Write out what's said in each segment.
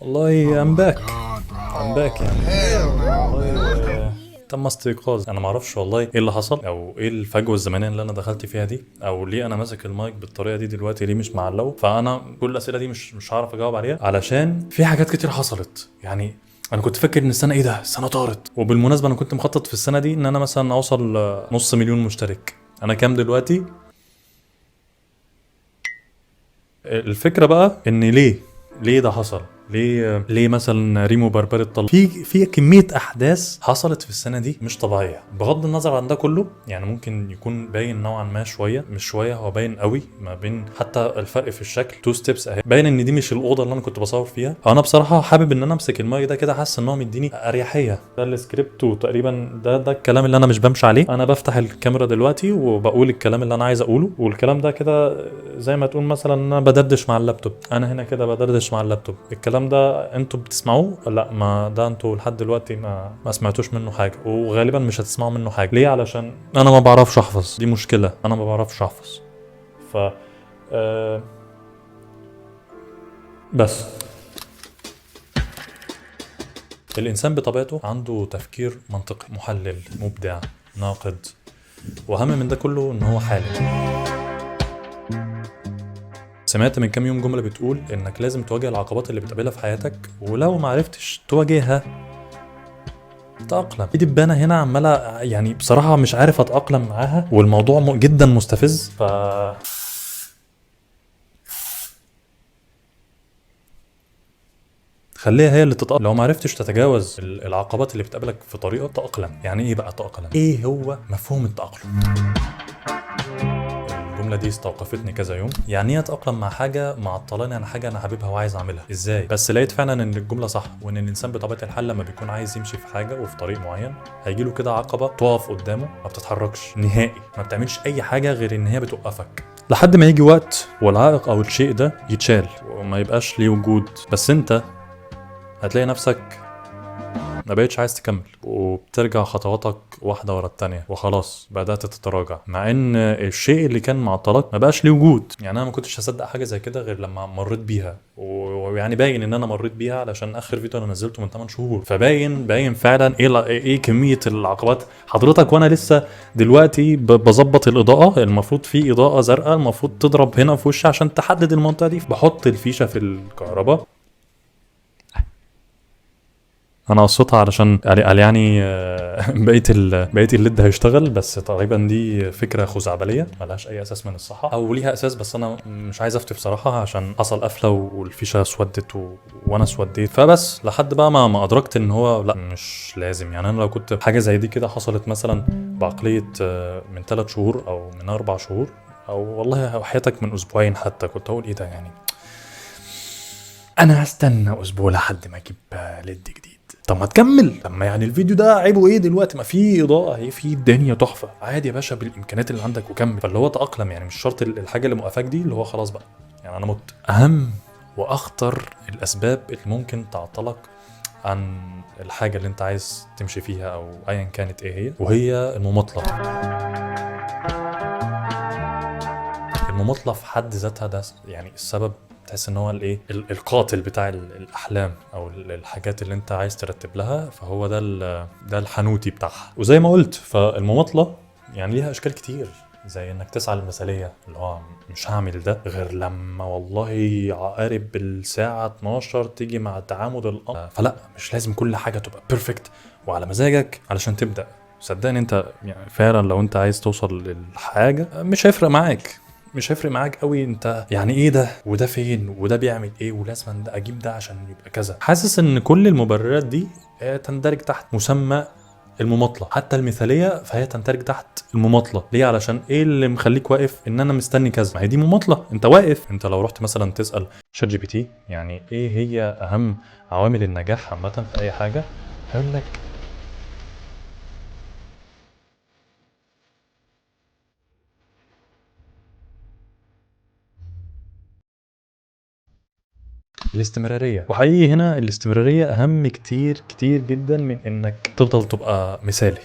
والله ام باك يعني والله تم استيقاظ. انا ما اعرفش والله ايه اللي حصل او ايه الفجوه الزمنيه اللي انا دخلت فيها دي، او ليه انا ماسك المايك بالطريقه دي دلوقتي، ليه مش معلقه. فانا كل الاسئله دي مش هعرف اجاوب عليها علشان في حاجات كتير حصلت. يعني انا كنت فاكر ان السنه ايه ده، السنه طارت. وبالمناسبه انا كنت مخطط في السنه دي ان انا مثلا اوصل نص مليون مشترك. انا كام دلوقتي؟ الفكره بقى ان ليه ده حصل. ليه مثلا ريمو بربري اتطلق؟ في كميه احداث حصلت في السنه دي مش طبيعيه. بغض النظر عن ده كله، يعني ممكن يكون باين نوعا ما شويه، مش شويه، هو باين قوي ما بين حتى الفرق في الشكل. تو ستيبس اهي، باين ان دي مش الاوضه اللي انا كنت بصور فيها. انا بصراحه حابب ان انا امسك المايك ده كده، حاسس ان هو مديني اريحيه. ده السكريبت، وتقريبا ده الكلام اللي انا مش بمشي عليه. انا بفتح الكاميرا دلوقتي وبقول الكلام اللي انا عايز اقوله، والكلام ده كده زي ما تقول مثلا انا بدردش مع اللابتوب. انا هنا كده بدردش مع اللابتوب. الكلام ده انتوا بتسمعوه؟ لا، ما ده انتوا لحد دلوقتي ما سمعتوش منه حاجه، وغالبا مش هتسمعوا منه حاجه. ليه؟ علشان انا ما بعرفش احفظ. دي مشكله، انا ما بعرفش احفظ. ف آه بس الانسان بطبيعته عنده تفكير منطقي، محلل، مبدع، ناقد، واهم من ده كله ان هو حالم. سمعت من كام يوم جملة بتقول إنك لازم تواجه العقبات اللي بتقابلها في حياتك، ولو ما عرفتش تواجهها تأقلم. في دبانة هنا عمالة، يعني بصراحة مش عارف أتأقلم معاها، والموضوع جدا مستفز. خليها هي اللي تتأقلم. لو ما عرفتش تتجاوز العقبات اللي بتقابلك في طريقك، تأقلم. يعني إيه بقى تأقلم؟ إيه هو مفهوم التأقلم؟ الجمله دي استوقفتني كذا يوم. يعني ايه اتاقلم مع حاجه معطلاني عن حاجه انا حاببها وعايز اعملها؟ ازاي؟ بس لقيت فعلا ان الجمله صح، وان الانسان بطبيعه الحال لما بيكون عايز يمشي في حاجه وفي طريق معين، هيجي له كده عقبه تقف قدامه، ما بتتحركش نهائي، ما بتعملش اي حاجه غير ان هي بتوقفك، لحد ما يجي وقت والعائق او الشيء ده يتشال وما يبقاش ليه وجود. بس انت هتلاقي نفسك ما بقتش عايز تكمل، وبترجع خطواتك واحدة ورا التانية، وخلاص بدأت تتراجع، مع ان الشيء اللي كان معطلك ما بقاش ليه وجود. يعني انا ما كنتش هصدق حاجة زي كده غير لما مريت بيها، ويعني باين ان انا مريت بيها علشان اخر فيديو انا نزلته من 8 شهور. فباين فعلا ايه كمية العقبات. حضرتك وانا لسه دلوقتي بظبط الاضاءة، المفروض في اضاءة زرقاء المفروض تضرب هنا في وشي عشان تحدد المنطقة دي، بحط الفيشة في الكهرباء. انا قصيتها علشان يعني بقيت الليد هيشتغل، بس تقريبا دي فكره خزعبليه ملهاش اي اساس من الصحه، او ليها اساس بس انا مش عايز افتي بصراحه، عشان حصل قفله والفيشه اسودت وانا اسوديت. فبس لحد بقى ما ادركت ان هو لا، مش لازم. يعني انا لو كنت حاجه زي دي كده حصلت مثلا بعقليه من 3 شهور او من 4 شهور، او والله حياتك من اسبوعين حتى، كنت اقول ايه ده يعني، انا هستنى اسبوع لحد ما اجيب ليد جديد. طب ما تكمل. طب ما يعني الفيديو ده عيبه ايه دلوقتي؟ ما في اضاءه اهي، في الدنيا تحفه، عادي يا باشا بالامكانيات اللي عندك وكمل. فاللي هو تاقلم، يعني مش شرط الحاجه اللي موقفاك دي اللي هو خلاص بقى يعني انا مت. اهم واخطر الاسباب اللي ممكن تعطلك عن الحاجه اللي انت عايز تمشي فيها او ايا كانت ايه هي، وهي المماطله. المماطله في حد ذاتها ده يعني السبب، تحس ان هو الايه القاتل بتاع الاحلام او الحاجات اللي انت عايز ترتب لها. فهو ده الحنوتي بتاعها. وزي ما قلت، فالمماطله يعني ليها اشكال كتير، زي انك تسعى للمثاليه، اللي هو مش هعمل ده غير لما والله عقارب الساعه 12 تيجي مع تعامد الامر. فلا، مش لازم كل حاجه تبقى بيرفكت وعلى مزاجك علشان تبدا. صدقني انت يعني فعلا لو انت عايز توصل للحاجه مش هيفرق معاك قوي انت يعني ايه ده وده فين وده بيعمل ايه ولازم ده اجيب ده عشان يبقى كذا. حاسس ان كل المبررات دي تندرج تحت مسمى المماطله، حتى المثاليه فهي تندرج تحت المماطله. ليه؟ علشان ايه اللي مخليك واقف؟ ان انا مستني كذا، ما هي دي مماطله، انت واقف. انت لو رحت مثلا تسال شات جي بي تي يعني ايه هي اهم عوامل النجاح عامه في اي حاجه، هيقول لك الاستمرارية. وحقيقي هنا الاستمرارية أهم كتير كتير جدا من إنك تفضل تبقى مثالي.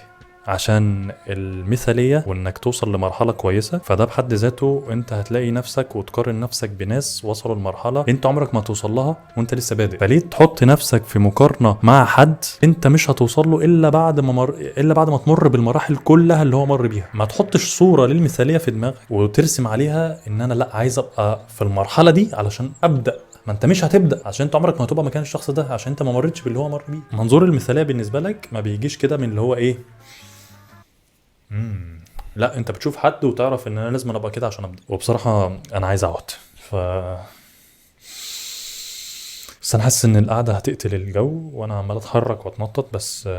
عشان المثاليه وانك توصل لمرحله كويسه، فده بحد ذاته انت هتلاقي نفسك وتقارن نفسك بناس وصلوا لمرحله انت عمرك ما توصل لها وانت لسه بادئ. فليه تحط نفسك في مقارنه مع حد انت مش هتوصل له الا بعد ما تمر بالمراحل كلها اللي هو مر بيها؟ ما تحطش صوره للمثاليه في دماغك وترسم عليها ان انا لا عايز ابقى في المرحله دي علشان ابدا. ما انت مش هتبدا عشان انت عمرك ما هتبقى مكان الشخص ده، عشان انت ما مرتش باللي هو مر بيه. منظور المثاليه بالنسبه لك ما بيجيش كده من اللي هو ايه لا، انت بتشوف حد وتعرف ان انا لازم ابقى كده عشان ابدا. وبصراحه انا عايز اقعد بس انا حاسس ان القعده هتقتل الجو وانا عمال اتحرك واتنطط، بس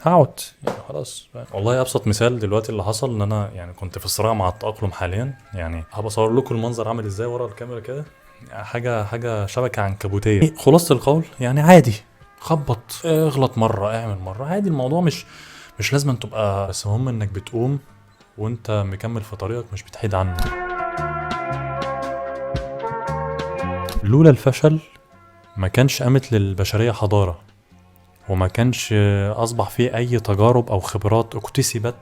هقعد يعني خلاص. والله ابسط مثال دلوقتي اللي حصل ان انا يعني كنت في صراع مع التأقلم حاليا. يعني هبقى اصور لكم المنظر عامل ازاي ورا الكاميرا كده، يعني حاجه شبكه عنكبوتيه. خلاصه القول يعني عادي، خبط اغلط مره اعمل مره عادي. الموضوع مش لازم أن تبقى، بس المهم انك بتقوم وانت مكمل في طريقك مش بتحيد عنه. لولا الفشل ما كانش قامت للبشرية حضارة، وما كانش أصبح فيه أي تجارب أو خبرات اكتسبت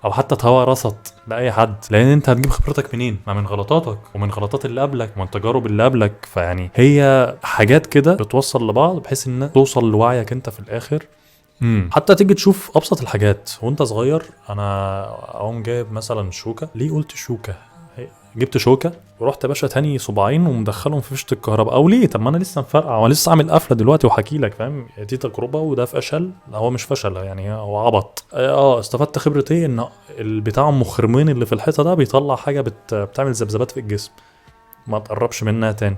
أو حتى توارثت لأي حد. لأن أنت هتجيب خبرتك منين؟ ما من غلطاتك ومن غلطات اللي قبلك ومن تجارب اللي قبلك. فيعني هي حاجات كده بتوصل لبعض بحيث إن توصل لوعيك أنت في الآخر. حتى تيجي تشوف أبسط الحاجات وأنت صغير. أنا أقوم جايب مثلا شوكة، ليه قلت شوكة؟ جبت شوكه ورحت يا باشا تاني صباعين ومدخلهم في فيشه الكهرباء. او ليه؟ طب ما انا لسه مفرقع وانا لسه عامل قفله دلوقتي وحكي لك، فاهم؟ دي تجربه وده فشل. هو مش فشل يعني، هو عبط. استفدت خبره ايه؟ ان البتاع ام خرمين اللي في الحيطه ده بيطلع حاجه بتعمل ذبذبات في الجسم، ما تقربش منها تاني.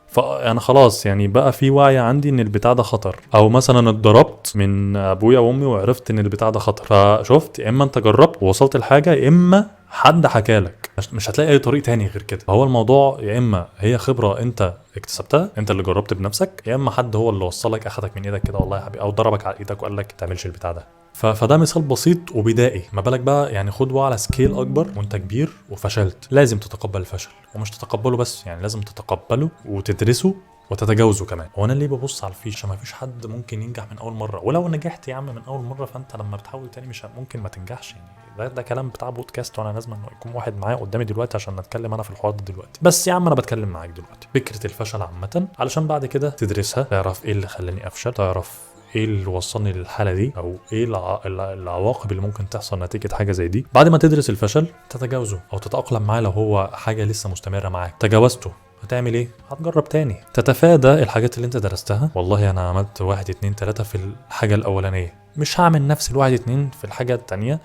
فانا خلاص يعني بقى في وعي عندي ان البتاع ده خطر. او مثلا اتضربت من ابويا وامي وعرفت ان البتاع ده خطر، فشفت اما انت جربت ووصلت لحاجه، اما حد حكالك. مش هتلاقي اي طريق تاني غير كده. فهو الموضوع يا اما هي خبره انت اكتسبتها انت اللي جربت بنفسك، يا اما حد هو اللي وصلك اخدك من ايدك كده والله يا حبيبي، او ضربك على ايدك وقال لك تعملش البتاع ده. فده مثال بسيط وبدائي. ما بالك بقى يعني خدوه على سكيل اكبر وانت كبير وفشلت. لازم تتقبل الفشل، ومش تتقبله بس، يعني لازم تتقبله وتدرسه وتتجاوزه كمان. وانا ليه ببص على الفيشه؟ ما فيش حد ممكن ينجح من اول مره، ولو نجحت يا عم من اول مره فانت لما بتحاول تاني مش ممكن ما تنجحش. يعني ده كلام بتاع بودكاست، وانا لازم انه يكون واحد معايا قدامي دلوقتي عشان نتكلم انا في الحوار ده دلوقتي. بس يا عم انا بتكلم معاك دلوقتي فكره الفشل عامه، علشان بعد كده تدرسها، تعرف ايه اللي خلاني افشل، تعرف ايه اللي وصلني للحاله دي، او ايه العواقب اللي ممكن تحصل نتيجه حاجه زي دي. بعد ما تدرس الفشل تتجاوزه او تتاقلم معاه. لو هو حاجه لسه مستمره معاك تجاوزته، هتعمل ايه؟ هتجرب تاني، تتفادى الحاجات اللي انت درستها. والله انا عملت 1 2 3 في الحاجه الاولانيه، مش هعمل نفس الواحد 2 في الحاجه التانيه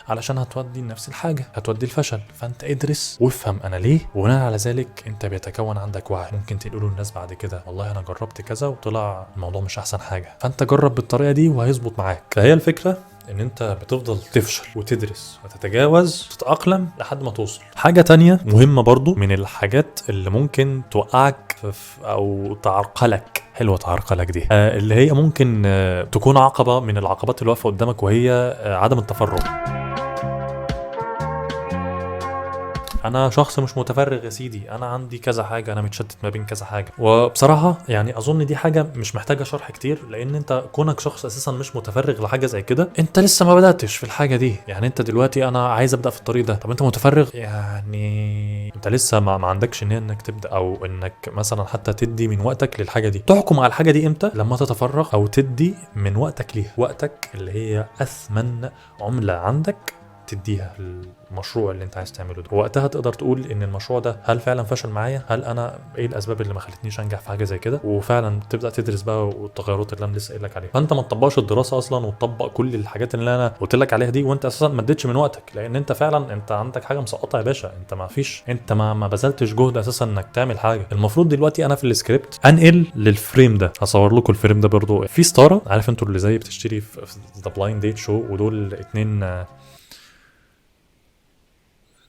علشان هتودي نفس الحاجه، هتودي الفشل. فانت ادرس وافهم انا ليه، وبناء على ذلك انت بيتكون عندك وعي. ممكن تقولوا للناس بعد كده والله انا جربت كذا وطلع الموضوع مش احسن حاجه، فانت جرب بالطريقه دي وهيظبط معاك. فهي الفكره ان انت بتفضل تفشل وتدرس وتتجاوز وتتأقلم لحد ما توصل. حاجة تانية مهمة برضو من الحاجات اللي ممكن توقعك او تعرقلك، حلوة تعرقلك دي، اللي هي ممكن تكون عقبة من العقبات اللي واقفة قدامك، وهي عدم التفرغ. انا شخص مش متفرغ يا سيدي، انا عندي كذا حاجه، انا متشتت ما بين كذا حاجه. وبصراحه يعني اظن دي حاجه مش محتاجه شرح كتير، لان انت كونك شخص اساسا مش متفرغ لحاجه زي كده، انت لسه ما بداتش في الحاجه دي. يعني انت دلوقتي انا عايز ابدا في الطريق ده، طب انت متفرغ؟ يعني انت لسه ما عندكش نيه انك تبدا، او انك مثلا حتى تدي من وقتك للحاجه دي. تحكم على الحاجه دي امتى؟ لما تتفرغ او تدي من وقتك ليها. وقتك اللي هي اثمن عمله عندك تديها المشروع اللي انت عايز تعمله ده. وقتها تقدر تقول ان المشروع ده هل فعلا فشل معايا، هل انا ايه الاسباب اللي ما خلتنيش انجح في حاجه زي كده، وفعلا تبدا تدرس بقى والتغيرات اللي انا لسه قايل لك عليها. فانت ما تطبقش الدراسه اصلا وتطبق كل الحاجات اللي انا قلت لك عليها دي وانت اساسا ما اديتش من وقتك، لان انت فعلا انت عندك حاجه مسقطه يا باشا. انت ما فيش، انت ما بذلتش جهد اساسا انك تعمل حاجه. المفروض دلوقتي انا في السكريبت انقل للفريم ده. هصور لكم الفريم ده برضو في ستاره، عارف انتوا اللي زي بتشتري في ذا بلايند ديت شو، ودول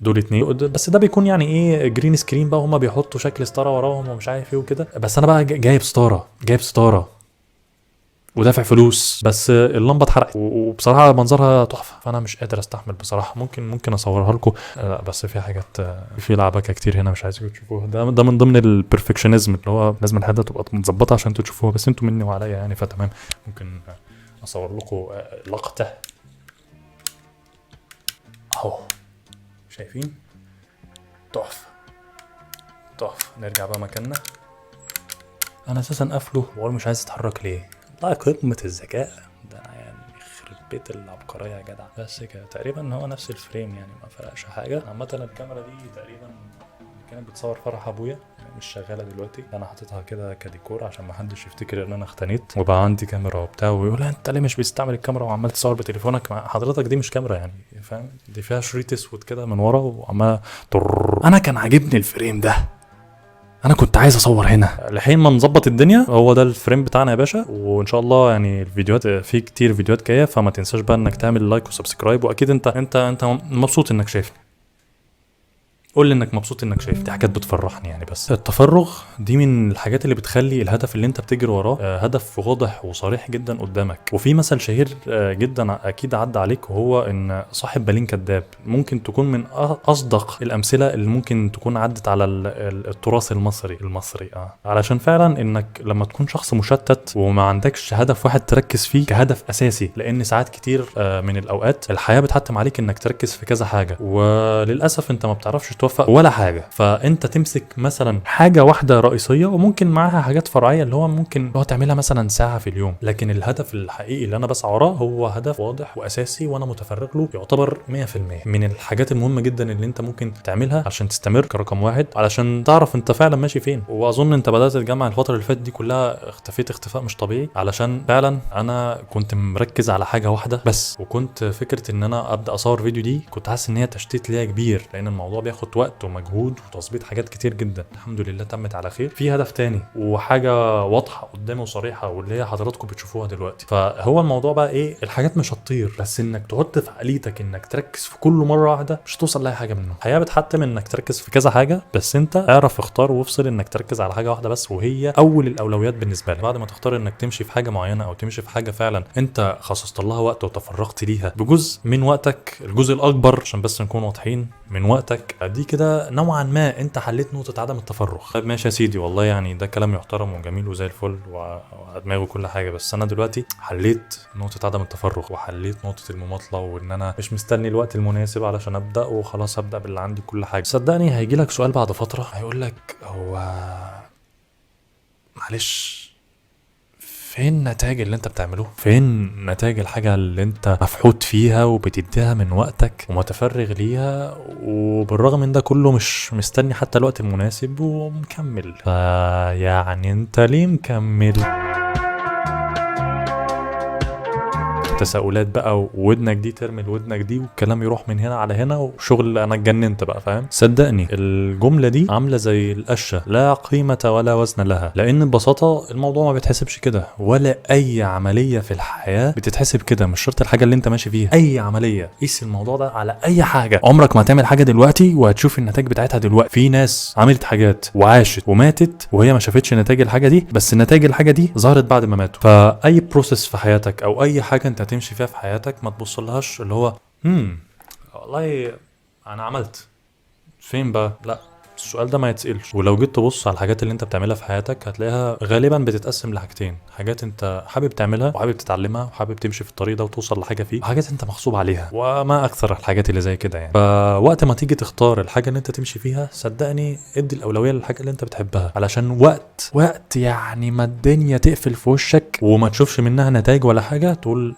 دول 2 بس ده بيكون يعني ايه جرين سكرين بقى، هما بيحطوا شكل ستاره وراهم ومش عارف ايه وكده. بس انا بقى جايب ستاره ودافع فلوس، بس اللمبه اتحرقت وبصراحه منظرها تحفه، فانا مش قادر استحمل بصراحه. ممكن اصورها لكم، لا بس في حاجات، في لعبكه كتير هنا مش عايزكم تشوفوها. ده من ضمن البرفكشنزم اللي هو لازم الحاجه تبقى متظبطه عشان انتوا تشوفوها، بس انتوا مني وعليا يعني، فتمام. ممكن اصور لكم لقطه اهو شايفين؟ تحفه تحفه. نرجع بقى مكاننا. انا اساسا قافله وهو مش عايز يتحرك ليه؟ والله قمه الذكاء ده، انا يعني يخرب بيت العبقريه يا جدع. بس كده تقريبا هو نفس الفريم يعني ما فرقش حاجه. عامه الكاميرا دي تقريبا كانت بتصور فرح ابويا، مش شغاله دلوقتي. انا حاططها كده كديكور عشان ما حدش يفتكر ان انا اختنيت وبقى عندي كاميرا وبتاع ويقول انت ليه مش بتستعمل الكاميرا وعمال تصور بتليفونك. مع حضرتك دي مش كاميرا يعني، فاهم؟ دي فيها شريط اسود كده من ورا وعمال انا كان عاجبني الفريم ده، انا كنت عايز اصور هنا. لحين ما نظبط الدنيا هو ده الفريم بتاعنا يا باشا. وان شاء الله يعني الفيديوهات في كتير فيديوهات جايه، فما تنساش بقى انك تعمل لايك وسبسكرايب. واكيد انت مبسوط انك شايفني. قول لي انك مبسوط انك شايف. دي حاجات بتفرحني يعني. بس التفرغ دي من الحاجات اللي بتخلي الهدف اللي انت بتجري وراه هدف واضح وصريح جدا قدامك. وفي مثل شهير جدا اكيد عدى عليك، وهو ان صاحب بالين كذاب. ممكن تكون من اصدق الامثله اللي ممكن تكون عدت على التراث المصري علشان فعلا انك لما تكون شخص مشتت وما عندكش هدف واحد تركز فيه كهدف اساسي، لان ساعات كتير من الاوقات الحياه بتحتم عليك انك تركز في كذا حاجه، وللاسف انت ما بتعرفش توفق ولا حاجه. فانت تمسك مثلا حاجه واحده رئيسيه وممكن معاها حاجات فرعيه اللي هو ممكن تعملها مثلا ساعه في اليوم، لكن الهدف الحقيقي اللي انا بسعى وراه هو هدف واضح واساسي وانا متفرغ له يعتبر 100%. من الحاجات المهمه جدا اللي انت ممكن تعملها عشان تستمر كرقم واحد، علشان تعرف انت فعلا ماشي فين. واظن انت بدات تجمع الفتره اللي فاتت دي كلها اختفيت اختفاء مش طبيعي، علشان فعلا انا كنت مركز على حاجه واحده بس. وكنت فكره ان انا ابدا اصور فيديو دي كنت حاسس ان هي تشتيت ليا كبير، لان الموضوع بياخد وقت ومجهود وتظبيط حاجات كتير جدا. الحمد لله تمت على خير. في هدف تاني وحاجه واضحه قدامي وصريحه، واللي هي حضراتكم بتشوفوها دلوقتي. فهو الموضوع بقى ايه؟ الحاجات مش هتطير، بس انك تحط في عقليتك انك تركز في كل مره واحده مش هتوصل لاي حاجه منهم. الحياه بتحتم انك تركز في كذا حاجه، بس انت اعرف اختار وافصل انك تركز على حاجه واحده بس، وهي اول الاولويات بالنسبه لك. بعد ما تختار انك تمشي في حاجه معينه او تمشي في حاجه فعلا انت خصصت لها وقت وتفرغت ليها بجزء من وقتك، الجزء الاكبر عشان بس نكون واضحين من وقتك، دي كده نوعا ما انت حليت نقطه عدم التفرغ. طيب ماشي يا سيدي، والله يعني ده كلام يحترم وجميل وزي الفل ودماغه كل حاجه، بس انا دلوقتي حليت نقطه عدم التفرغ وحليت نقطه المماطله، وان انا مش مستني الوقت المناسب علشان ابدا وخلاص ابدا باللي عندي كل حاجه. صدقني هيجي لك سؤال بعد فتره هيقول لك هو معلش فين النتائج اللي انت بتعمله؟ فين نتائج الحاجة اللي انت مفحوط فيها وبتديها من وقتك ومتفرغ ليها، وبالرغم من ده كله مش مستني حتى الوقت المناسب ومكمل؟ فيعني انت ليه مكمل؟ تساؤلات بقى، وودنك دي ترمي لودنك دي والكلام يروح من هنا على هنا وشغل. انا اتجننت بقى، فاهم؟ صدقني الجمله دي عامله زي القشه لا قيمه ولا وزن لها، لان ببساطه الموضوع ما بيتحسبش كده، ولا اي عمليه في الحياه بتتحسب كده. مش شرط الحاجه اللي انت ماشي فيها، اي عمليه. قيس الموضوع ده على اي حاجه. عمرك ما هتعمل حاجه دلوقتي وهتشوف النتائج بتاعتها دلوقتي. في ناس عملت حاجات وعاشت وماتت وهي ما شافتش نتائج الحاجه دي، بس نتائج الحاجه دي ظهرت بعد ما ماتوا. فاي بروسيس في حياتك او اي حاجه انت تمشي فيها في حياتك ما تبصلهاش اللي هو والله انا عملت فين بقى. لا، السؤال ده ما يتسألش. ولو جيت تبص على الحاجات اللي انت بتعملها في حياتك هتلاقيها غالبا بتتقسم لحاجتين: حاجات انت حابب تعملها وحابب تتعلمها وحابب تمشي في الطريق ده وتوصل لحاجه فيه، وحاجات انت مغصوب عليها. وما اكثر الحاجات اللي زي كده يعني. فوقت ما تيجي تختار الحاجه اللي انت تمشي فيها صدقني ادي الاولويه للحاجه اللي انت بتحبها، علشان وقت يعني ما الدنيا تقفل في وشك وما تشوفش منها نتائج ولا حاجه تقول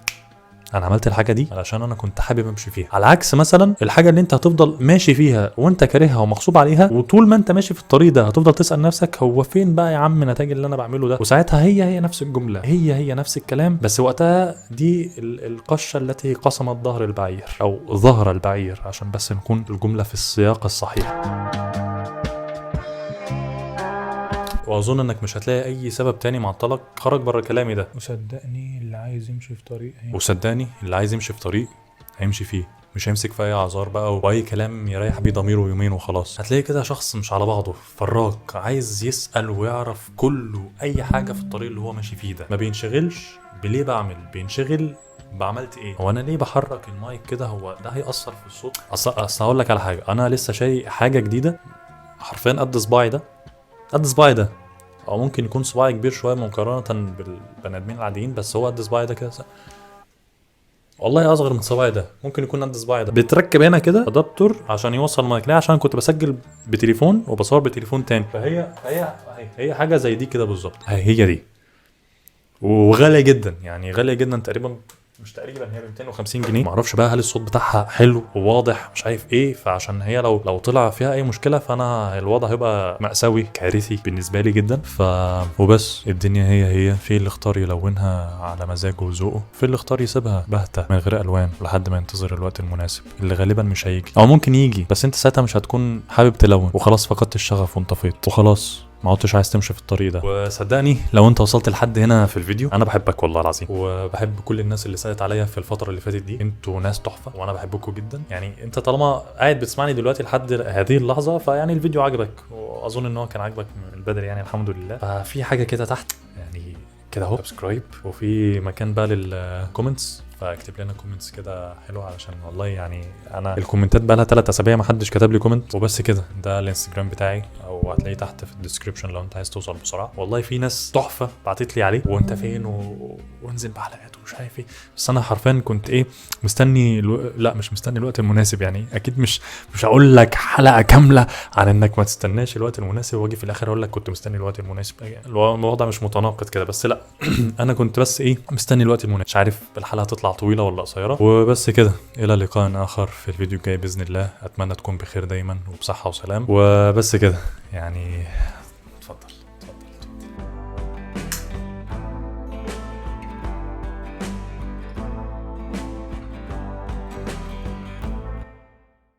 انا عملت الحاجه دي علشان انا كنت حابب امشي فيها. على عكس مثلا الحاجه اللي انت هتفضل ماشي فيها وانت كارهها ومغصوب عليها، وطول ما انت ماشي في الطريق ده هتفضل تسال نفسك هو فين بقى يا عم نتائج اللي انا بعمله ده. وساعتها هي نفس الجمله، هي نفس الكلام، بس وقتها دي القشه التي قسمت ظهر البعير او ظهر البعير، عشان بس نكون الجمله في السياق الصحيح. واظن انك مش هتلاقي اي سبب تاني معطلك خرج بره كلامي ده. وصدقني اللي عايز يمشي في طريق هيمشي فيه، مش هيمسك في اي اعذار بقى واي كلام يريح بيه ضميره يومين وخلاص. هتلاقي كده شخص مش على بعضه، فراك عايز يسال ويعرف كله اي حاجه في الطريق اللي هو ماشي فيه ده. ما بينشغلش بليه بعمل، بينشغل بعملت ايه. هو انا ليه بحرك المايك كده؟ هو ده هيأثر في الصوت؟ اصل هقول لك على حاجه، انا لسه شايف حاجه جديده حرفيا قد صباعي ده، او ممكن يكون صباعي كبير شويه مقارنه بالبني ادمين العاديين، بس هو قد صباعي ده كده. والله اصغر من صباعي ده، ممكن يكون قد صباعي ده. بيتركب هنا كده ادابتور عشان يوصل مايك ليه، عشان كنت بسجل بتليفون وبصور بتليفون تاني. فهي حاجه زي دي كده بالظبط. هي دي، وغاليه جدا يعني، غاليه جدا تقريبا، مش تقريبا، هي ب 250 جنيه. معرفش بقى هل الصوت بتاعها حلو وواضح مش عارف ايه، فعشان هي لو طلع فيها اي مشكله فانا الوضع هيبقى مأساوي كارثي بالنسبه لي جدا. وبس الدنيا هي في اللي اختار يلونها على مزاجه وذوقه، في اللي اختار يسيبها باهته من غير الوان لحد ما ينتظر الوقت المناسب اللي غالبا مش هيجي، او ممكن يجي بس انت ساعتها مش هتكون حابب تلون وخلاص فقدت الشغف وانطفيت وخلاص ما عدتش عايز تمشي في الطريق ده. وصدقني لو انت وصلت لحد هنا في الفيديو انا بحبك والله العظيم، وبحب كل الناس اللي سالت عليا في الفتره اللي فاتت دي. انتوا ناس تحفه وانا بحبكم جدا. يعني انت طالما قاعد بتسمعني دلوقتي لحد هذه اللحظه فيعني الفيديو عجبك، واظن ان هو كان عجبك من البدري يعني الحمد لله. ففي حاجه كده تحت يعني كده اهو سبسكرايب، وفي مكان بقى للكومنتس، فاكتب لنا كومنتس كده حلوه علشان والله يعني انا الكومنتات بقى لها 3 اسابيع ما حدش كتب لي كومنت. وبس كده، ده الانستجرام بتاعي او هتلاقيه تحت في الديسكربشن لو انت عايز توصل بسرعه. والله في ناس تحفه بعتت لي عليه وانت فين وانزل بحلقات ومش عارف ايه، بس انا حرفيا كنت ايه مستني لا مش مستني الوقت المناسب. يعني اكيد مش هقول لك حلقه كامله عن انك ما تستناش الوقت المناسب واجي في الاخر اقول لك كنت مستني الوقت المناسب. الوضع مش متناقض كده، بس لا انا كنت بس ايه مستني الوقت المناسب، مش عارف الحلقه تطلع طويله ولا قصيره. وبس كده، الى لقاء اخر في الفيديو الجاي باذن الله. اتمنى تكون بخير دايما وبصحه وسلام. وبس كده يعني، اتفضل.